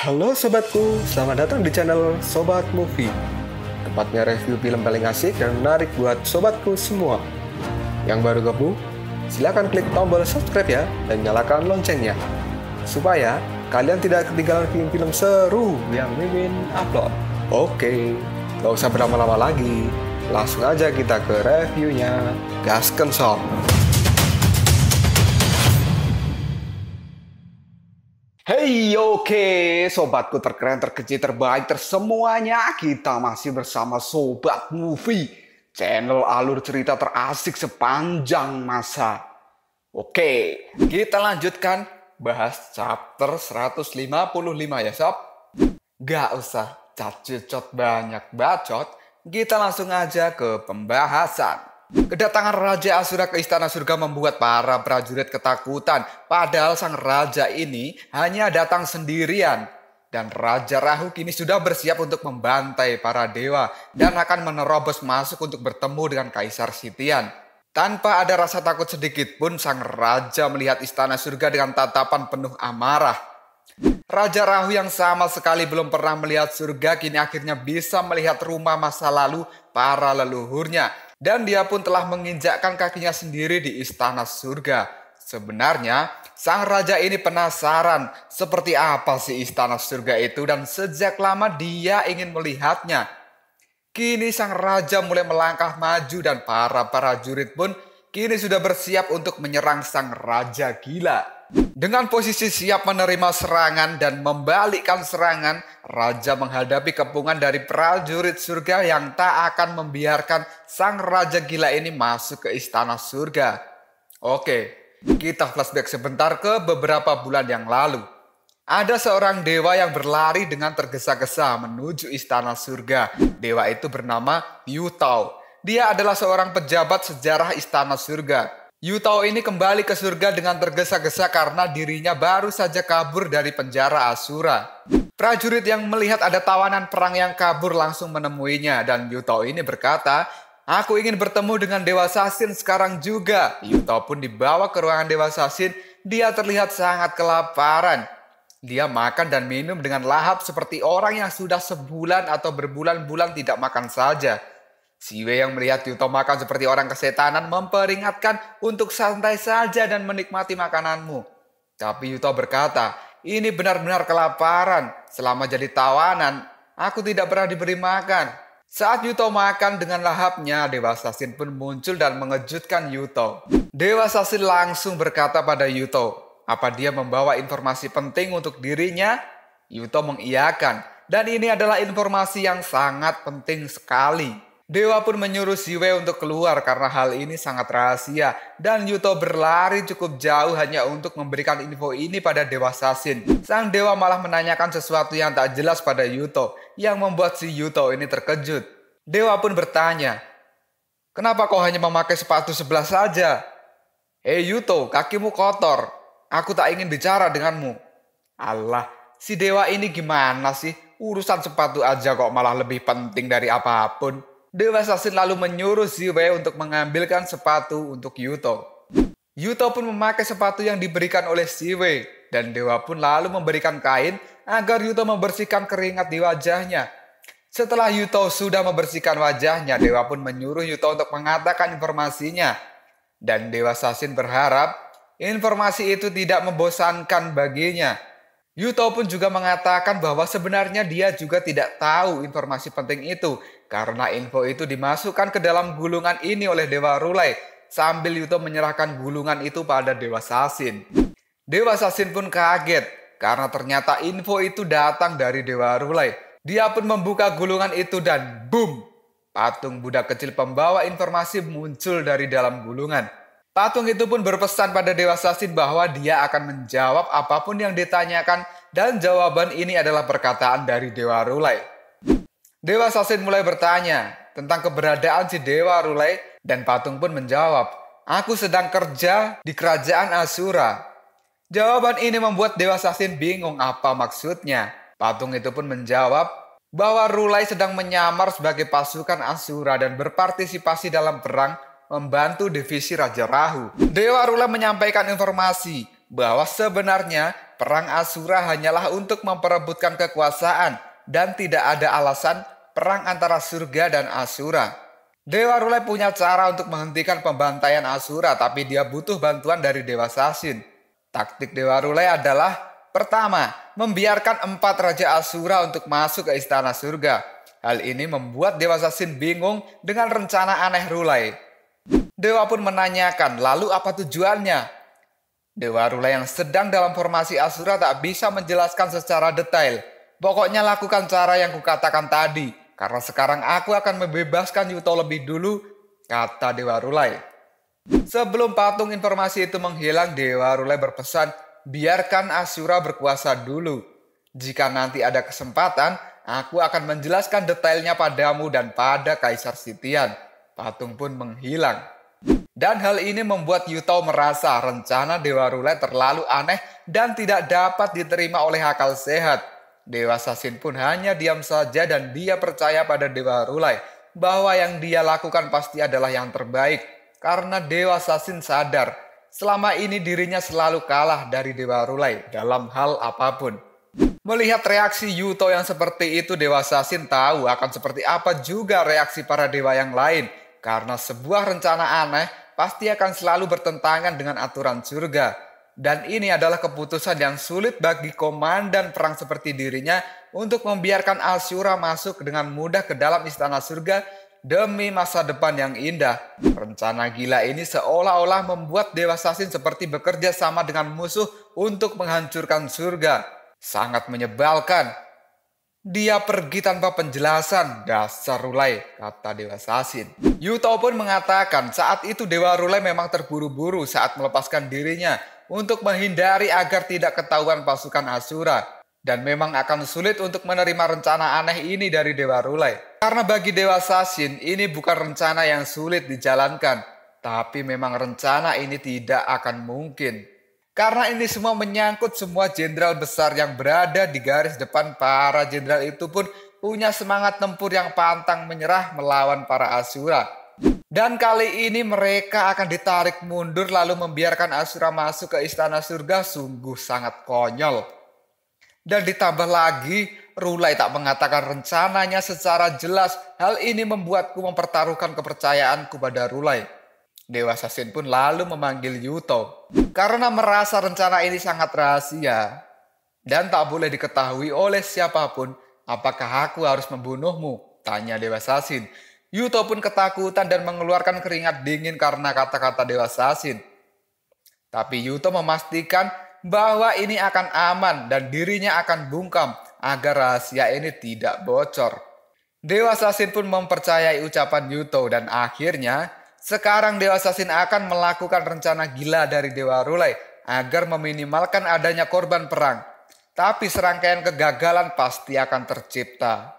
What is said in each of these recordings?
Halo sobatku, selamat datang di channel Sobat Movie. Tempatnya review film paling asik dan menarik buat sobatku semua. Yang baru gabung, silahkan klik tombol subscribe ya dan nyalakan loncengnya, supaya kalian tidak ketinggalan film-film seru yang Mimin upload. Oke, gak usah berlama-lama lagi, langsung aja kita ke reviewnya. Gasken sob. Hey, oke, sobatku terkeren, terkecil, terbaik, tersemuanya. Kita masih bersama Sobat Movie, channel alur cerita terasik sepanjang masa. Oke, kita lanjutkan bahas chapter 155 ya sob. Gak usah cacot banyak bacot, kita langsung aja ke pembahasan. Kedatangan Raja Asura ke Istana Surga membuat para prajurit ketakutan. Padahal sang raja ini hanya datang sendirian. Dan Raja Rahu kini sudah bersiap untuk membantai para dewa dan akan menerobos masuk untuk bertemu dengan Kaisar Sitian. Tanpa ada rasa takut sedikit pun sang raja melihat Istana Surga dengan tatapan penuh amarah. Raja Rahu yang sama sekali belum pernah melihat surga kini akhirnya bisa melihat rumah masa lalu para leluhurnya. Dan dia pun telah menginjakkan kakinya sendiri di Istana Surga. Sebenarnya, sang raja ini penasaran seperti apa sih Istana Surga itu dan sejak lama dia ingin melihatnya. Kini sang raja mulai melangkah maju dan para prajurit pun kini sudah bersiap untuk menyerang sang raja gila. Dengan posisi siap menerima serangan dan membalikkan serangan, raja menghadapi kepungan dari prajurit surga yang tak akan membiarkan sang raja gila ini masuk ke Istana Surga. Oke, kita flashback sebentar ke beberapa bulan yang lalu. Ada seorang dewa yang berlari dengan tergesa-gesa menuju Istana Surga. Dewa itu bernama Yutao. Dia adalah seorang pejabat sejarah Istana Surga. Yutao ini kembali ke surga dengan tergesa-gesa karena dirinya baru saja kabur dari penjara Asura. Prajurit yang melihat ada tawanan perang yang kabur langsung menemuinya dan Yutao ini berkata, "Aku ingin bertemu dengan Dewa Sasin sekarang juga." Yutao pun dibawa ke ruangan Dewa Sasin. Dia terlihat sangat kelaparan. Dia makan dan minum dengan lahap seperti orang yang sudah sebulan atau berbulan-bulan tidak makan saja. Siwe yang melihat Yutao makan seperti orang kesetanan memperingatkan untuk santai saja dan menikmati makananmu. Tapi Yutao berkata, "Ini benar-benar kelaparan. Selama jadi tawanan, aku tidak pernah diberi makan." Saat Yutao makan dengan lahapnya, Dewa Sasin pun muncul dan mengejutkan Yutao. Dewa Sasin langsung berkata pada Yutao, apa dia membawa informasi penting untuk dirinya? Yutao mengiyakan, dan ini adalah informasi yang sangat penting sekali. Dewa pun menyuruh Siwe untuk keluar karena hal ini sangat rahasia. Dan Yutao berlari cukup jauh hanya untuk memberikan info ini pada Dewa Sasin. Sang dewa malah menanyakan sesuatu yang tak jelas pada Yutao, yang membuat si Yutao ini terkejut. Dewa pun bertanya, "Kenapa kau hanya memakai sepatu sebelah saja?" "Hei Yutao, kakimu kotor. Aku tak ingin bicara denganmu." Allah, si dewa ini gimana sih? Urusan sepatu aja kok malah lebih penting dari apapun. Dewa Sasin lalu menyuruh Siwe untuk mengambilkan sepatu untuk Yutao. Yutao pun memakai sepatu yang diberikan oleh Siwe. Dan Dewa pun lalu memberikan kain agar Yutao membersihkan keringat di wajahnya. Setelah Yutao sudah membersihkan wajahnya, Dewa pun menyuruh Yutao untuk mengatakan informasinya. Dan Dewa Sasin berharap informasi itu tidak membosankan baginya. Yutao pun juga mengatakan bahwa sebenarnya dia juga tidak tahu informasi penting itu. Karena info itu dimasukkan ke dalam gulungan ini oleh Dewa Rulai. Sambil Yutao menyerahkan gulungan itu pada Dewa Sasin. Dewa Sasin pun kaget karena ternyata info itu datang dari Dewa Rulai. Dia pun membuka gulungan itu dan boom! Patung Buddha kecil pembawa informasi muncul dari dalam gulungan. Patung itu pun berpesan pada Dewa Sasin bahwa dia akan menjawab apapun yang ditanyakan dan jawaban ini adalah perkataan dari Dewa Rulai. Dewa Sasin mulai bertanya tentang keberadaan si Dewa Rulai dan patung pun menjawab, "Aku sedang kerja di kerajaan Asura." Jawaban ini membuat Dewa Sasin bingung apa maksudnya. Patung itu pun menjawab bahwa Rulai sedang menyamar sebagai pasukan Asura dan berpartisipasi dalam perang membantu divisi Raja Rahu. Dewa Rulai menyampaikan informasi bahwa sebenarnya perang Asura hanyalah untuk memperebutkan kekuasaan dan tidak ada alasan perang antara surga dan Asura. Dewa Rulai punya cara untuk menghentikan pembantaian Asura, tapi dia butuh bantuan dari Dewa Sasin. Taktik Dewa Rulai adalah: pertama, membiarkan 4 Raja Asura untuk masuk ke istana surga. Hal ini membuat Dewa Sasin bingung dengan rencana aneh Rulai. Dewa pun menanyakan, lalu apa tujuannya? Dewa Rulai yang sedang dalam formasi Asura tak bisa menjelaskan secara detail. Pokoknya lakukan cara yang kukatakan tadi, karena sekarang aku akan membebaskan Yuto lebih dulu, kata Dewa Rulai. Sebelum patung informasi itu menghilang, Dewa Rulai berpesan, biarkan Asura berkuasa dulu. Jika nanti ada kesempatan, aku akan menjelaskan detailnya padamu dan pada Kaisar Sitian. Patung pun menghilang. Dan hal ini membuat Yuto merasa rencana Dewa Rulai terlalu aneh dan tidak dapat diterima oleh akal sehat. Dewa Sasin pun hanya diam saja dan dia percaya pada Dewa Rulai bahwa yang dia lakukan pasti adalah yang terbaik. Karena Dewa Sasin sadar selama ini dirinya selalu kalah dari Dewa Rulai dalam hal apapun. Melihat reaksi Yuto yang seperti itu, Dewa Sasin tahu akan seperti apa juga reaksi para dewa yang lain. Karena sebuah rencana aneh pasti akan selalu bertentangan dengan aturan surga. Dan ini adalah keputusan yang sulit bagi komandan perang seperti dirinya untuk membiarkan Asura masuk dengan mudah ke dalam istana surga demi masa depan yang indah. Rencana gila ini seolah-olah membuat Dewa Sasin seperti bekerja sama dengan musuh untuk menghancurkan surga. Sangat menyebalkan. Dia pergi tanpa penjelasan, dasar Rulai, kata Dewa Sasin. Yuto pun mengatakan saat itu Dewa Rulai memang terburu-buru saat melepaskan dirinya untuk menghindari agar tidak ketahuan pasukan Asura. Dan memang akan sulit untuk menerima rencana aneh ini dari Dewa Rulai. Karena bagi Dewa Sasin ini bukan rencana yang sulit dijalankan, tapi memang rencana ini tidak akan mungkin. Karena ini semua menyangkut semua jenderal besar yang berada di garis depan. Para jenderal itu pun punya semangat tempur yang pantang menyerah melawan para Asura. Dan kali ini mereka akan ditarik mundur lalu membiarkan Asura masuk ke istana surga, sungguh sangat konyol. Dan ditambah lagi, Rulai tak mengatakan rencananya secara jelas. Hal ini membuatku mempertaruhkan kepercayaanku pada Rulai. Dewa Sasin pun lalu memanggil Yuto. Karena merasa rencana ini sangat rahasia dan tak boleh diketahui oleh siapapun, apakah aku harus membunuhmu? Tanya Dewa Sasin. Yuto pun ketakutan dan mengeluarkan keringat dingin karena kata-kata Dewa Sasin. Tapi Yuto memastikan bahwa ini akan aman dan dirinya akan bungkam agar rahasia ini tidak bocor. Dewa Sasin pun mempercayai ucapan Yuto dan akhirnya sekarang Dewa Sasin akan melakukan rencana gila dari Dewa Rulai agar meminimalkan adanya korban perang. Tapi serangkaian kegagalan pasti akan tercipta.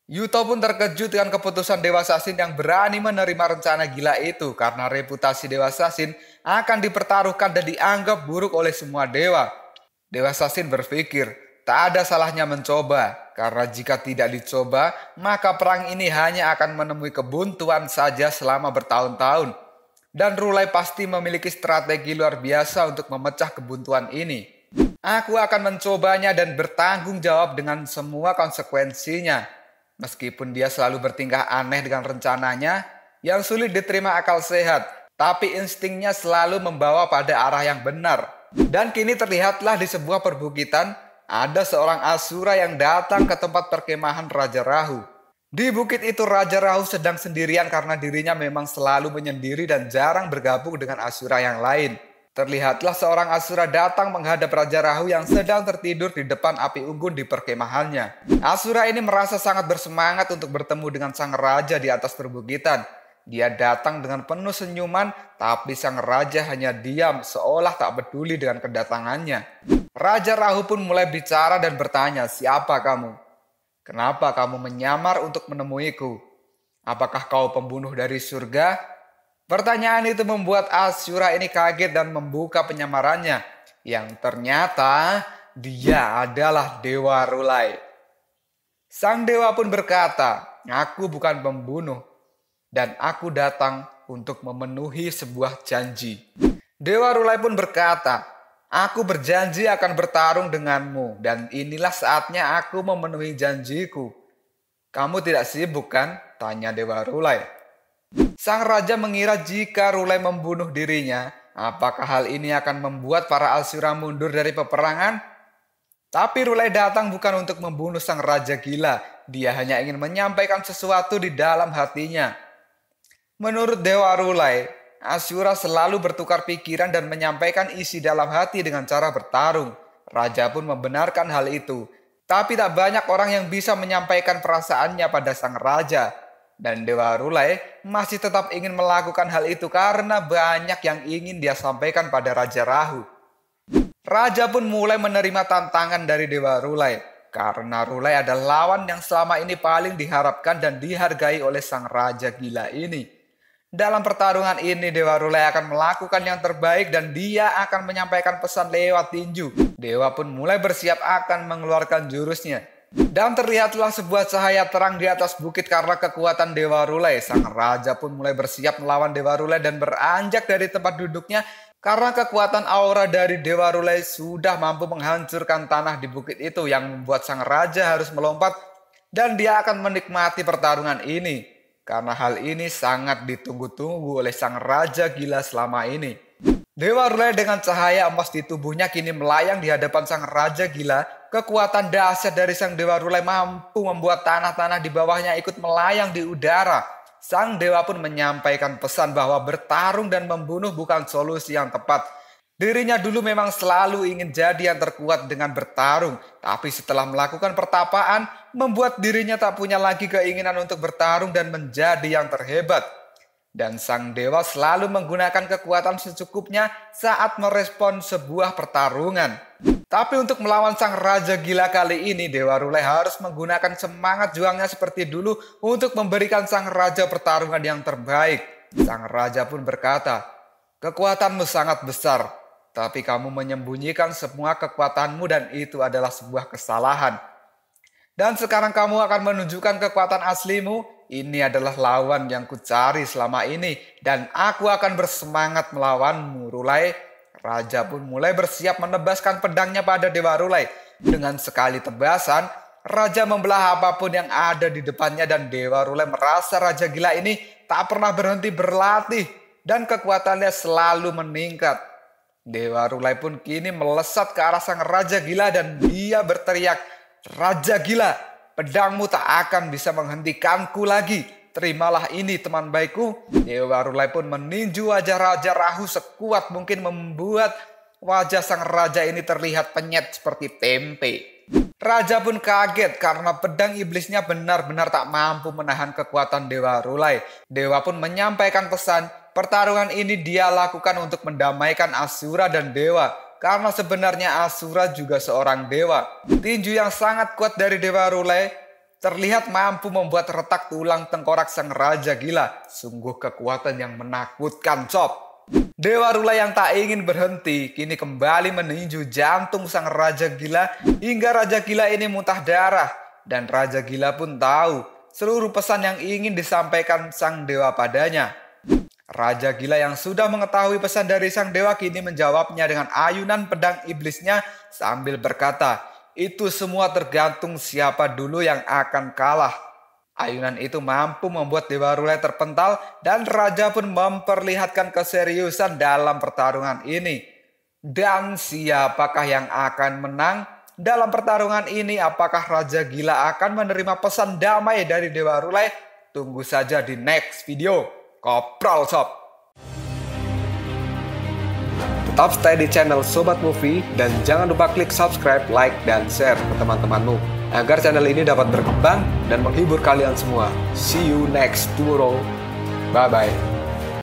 Yuto pun terkejut dengan keputusan Dewa Sasin yang berani menerima rencana gila itu karena reputasi Dewa Sasin akan dipertaruhkan dan dianggap buruk oleh semua dewa. Dewa Sasin berpikir, tak ada salahnya mencoba, karena jika tidak dicoba, maka perang ini hanya akan menemui kebuntuan saja selama bertahun-tahun. Dan Rulai pasti memiliki strategi luar biasa untuk memecah kebuntuan ini. Aku akan mencobanya dan bertanggung jawab dengan semua konsekuensinya. Meskipun dia selalu bertingkah aneh dengan rencananya, yang sulit diterima akal sehat, tapi instingnya selalu membawa pada arah yang benar. Dan kini terlihatlah di sebuah perbukitan, ada seorang Asura yang datang ke tempat perkemahan Raja Rahu. Di bukit itu Raja Rahu sedang sendirian karena dirinya memang selalu menyendiri dan jarang bergabung dengan Asura yang lain. Terlihatlah seorang Asura datang menghadap Raja Rahu yang sedang tertidur di depan api unggun di perkemahannya. Asura ini merasa sangat bersemangat untuk bertemu dengan sang raja di atas perbukitan. Dia datang dengan penuh senyuman, tapi sang raja hanya diam seolah tak peduli dengan kedatangannya. Raja Rahu pun mulai bicara dan bertanya, siapa kamu? Kenapa kamu menyamar untuk menemuiku? Apakah kau pembunuh dari surga? Pertanyaan itu membuat Asura ini kaget dan membuka penyamarannya. Yang ternyata dia adalah Dewa Rulai. Sang dewa pun berkata, aku bukan pembunuh. Dan aku datang untuk memenuhi sebuah janji. Dewa Rulai pun berkata, Aku berjanji akan bertarung denganmu, dan inilah saatnya aku memenuhi janjiku. Kamu tidak sibuk kan? Tanya Dewa Rulai. Sang raja mengira jika Rulai membunuh dirinya, apakah hal ini akan membuat para Asura mundur dari peperangan? Tapi Rulai datang bukan untuk membunuh sang raja gila. Dia hanya ingin menyampaikan sesuatu di dalam hatinya. Menurut Dewa Rulai, Asura selalu bertukar pikiran dan menyampaikan isi dalam hati dengan cara bertarung. Raja pun membenarkan hal itu. Tapi tak banyak orang yang bisa menyampaikan perasaannya pada sang raja. Dan Dewa Rulai masih tetap ingin melakukan hal itu karena banyak yang ingin dia sampaikan pada Raja Rahu. Raja pun mulai menerima tantangan dari Dewa Rulai. Karena Rulai adalah lawan yang selama ini paling diharapkan dan dihargai oleh sang raja gila ini. Dalam pertarungan ini Dewa Rulai akan melakukan yang terbaik dan dia akan menyampaikan pesan lewat tinju. Dewa pun mulai bersiap akan mengeluarkan jurusnya. Dan terlihatlah sebuah cahaya terang di atas bukit karena kekuatan Dewa Rulai. Sang raja pun mulai bersiap melawan Dewa Rulai dan beranjak dari tempat duduknya karena kekuatan aura dari Dewa Rulai sudah mampu menghancurkan tanah di bukit itu yang membuat sang raja harus melompat dan dia akan menikmati pertarungan ini. Karena hal ini sangat ditunggu-tunggu oleh sang raja gila selama ini. Dewa Rulai dengan cahaya emas di tubuhnya kini melayang di hadapan sang raja gila. Kekuatan dahsyat dari sang Dewa Rulai mampu membuat tanah-tanah di bawahnya ikut melayang di udara. Sang dewa pun menyampaikan pesan bahwa bertarung dan membunuh bukan solusi yang tepat. Dirinya dulu memang selalu ingin jadi yang terkuat dengan bertarung. Tapi setelah melakukan pertapaan, membuat dirinya tak punya lagi keinginan untuk bertarung dan menjadi yang terhebat. Dan sang dewa selalu menggunakan kekuatan secukupnya saat merespon sebuah pertarungan. Tapi untuk melawan sang raja gila kali ini, Dewa Rulai harus menggunakan semangat juangnya seperti dulu untuk memberikan sang raja pertarungan yang terbaik. Sang raja pun berkata, "Kekuatanmu sangat besar, tapi kamu menyembunyikan semua kekuatanmu dan itu adalah sebuah kesalahan. Dan sekarang kamu akan menunjukkan kekuatan aslimu. Ini adalah lawan yang kucari selama ini dan aku akan bersemangat melawanmu, Rulai." Raja pun mulai bersiap menebaskan pedangnya pada Dewa Rulai. Dengan sekali tebasan, raja membelah apapun yang ada di depannya dan Dewa Rulai merasa raja gila ini tak pernah berhenti berlatih dan kekuatannya selalu meningkat. Dewa Rulai pun kini melesat ke arah sang raja gila dan dia berteriak, "Raja gila, pedangmu tak akan bisa menghentikanku lagi. Terimalah ini teman baikku." Dewa Rulai pun meninju wajah Raja Rahu sekuat mungkin membuat wajah sang raja ini terlihat penyet seperti tempe. Raja pun kaget karena pedang iblisnya benar-benar tak mampu menahan kekuatan Dewa Rulai. Dewa pun menyampaikan pesan, pertarungan ini dia lakukan untuk mendamaikan Asura dan Dewa. Karena sebenarnya Asura juga seorang dewa. Tinju yang sangat kuat dari Dewa Rulai terlihat mampu membuat retak tulang tengkorak sang raja gila. Sungguh kekuatan yang menakutkan, Sob. Dewa Rulai yang tak ingin berhenti kini kembali meninju jantung sang raja gila hingga raja gila ini muntah darah. Dan raja gila pun tahu seluruh pesan yang ingin disampaikan sang dewa padanya. Raja gila yang sudah mengetahui pesan dari sang dewa kini menjawabnya dengan ayunan pedang iblisnya sambil berkata, "Itu semua tergantung siapa dulu yang akan kalah." Ayunan itu mampu membuat Dewa Rulai terpental dan raja pun memperlihatkan keseriusan dalam pertarungan ini. Dan siapakah yang akan menang dalam pertarungan ini? Apakah raja gila akan menerima pesan damai dari Dewa Rulai? Tunggu saja di next video. Kopral, Sob. Tetap stay di channel Sobat Movie dan jangan lupa klik subscribe, like, dan share ke teman-temanmu agar channel ini dapat berkembang dan menghibur kalian semua. See you next tomorrow. Bye-bye.